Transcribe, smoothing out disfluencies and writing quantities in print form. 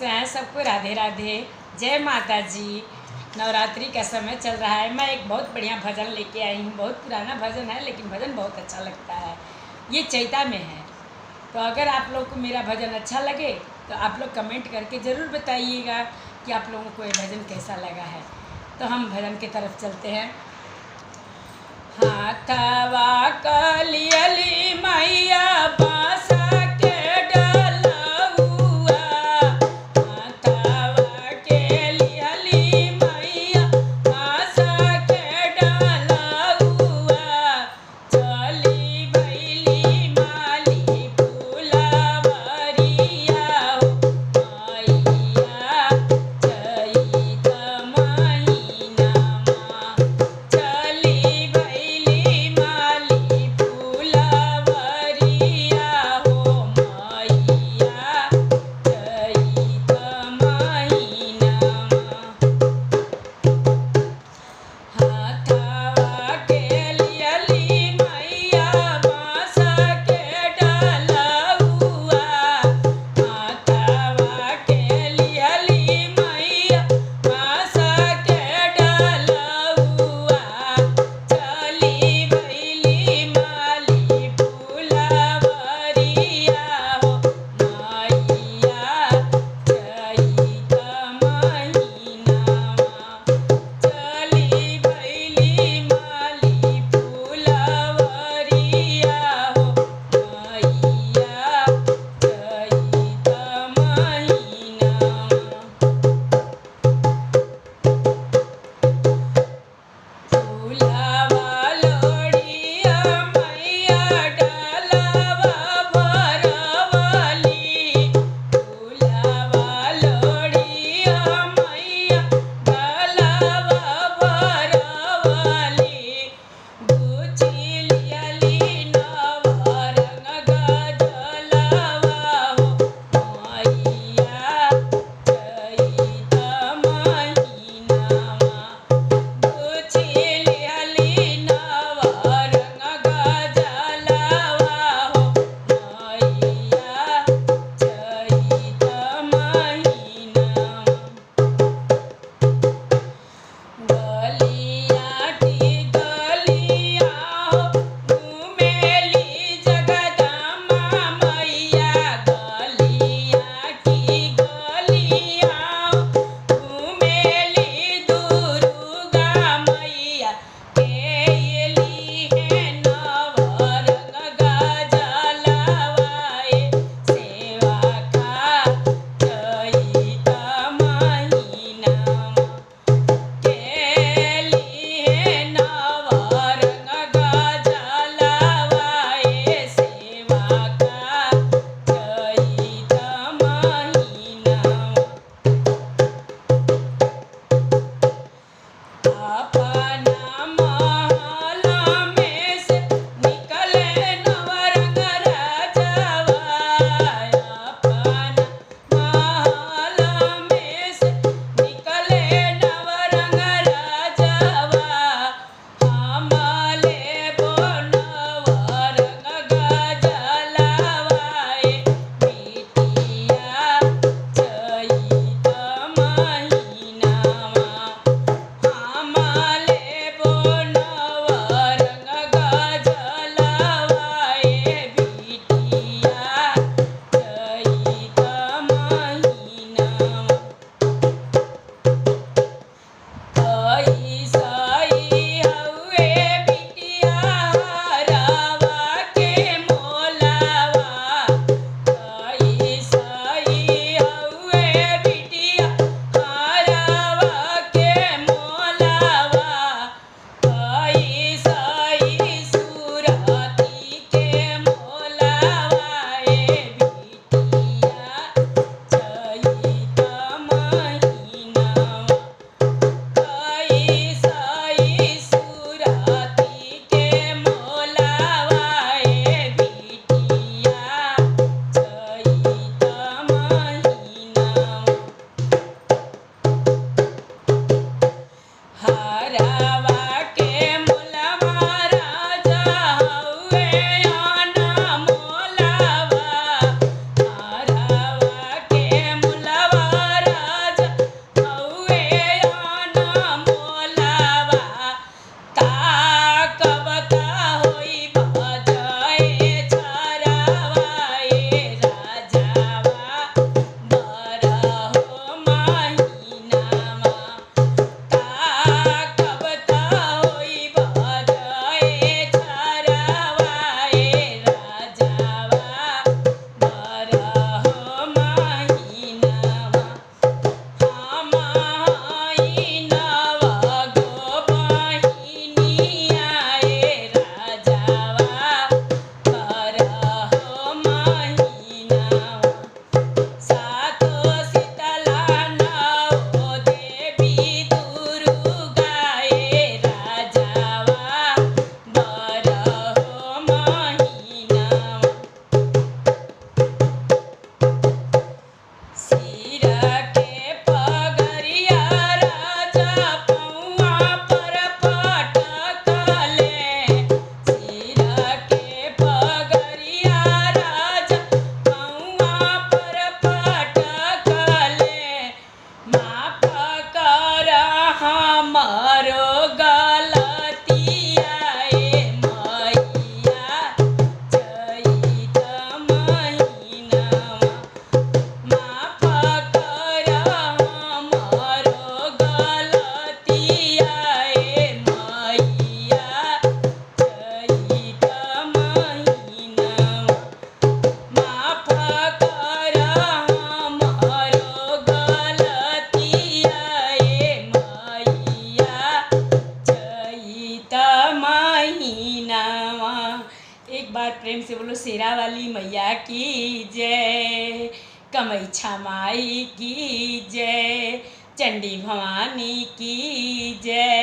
कैसे हैं सबको? राधे राधे, जय माता जी। नवरात्रि का समय चल रहा है। मैं एक बहुत बढ़िया भजन लेके आई हूँ। बहुत पुराना भजन है लेकिन भजन बहुत अच्छा लगता है। ये चैता में है। तो अगर आप लोग को मेरा भजन अच्छा लगे तो आप लोग कमेंट करके ज़रूर बताइएगा कि आप लोगों को ये भजन कैसा लगा है। तो हम भजन की तरफ चलते हैं। हाथवा कलियली मैया बासा के डलउआ, हाथवा के लियली मैया बासा के डलउआ, चली भैली माली फुलवरिया हो मैया, चैत महीनामा चली भैली माली फुलवरिया हो शेरा वाली मैया की जय, कमैछा माई की जय, चंडी भवानी की जय।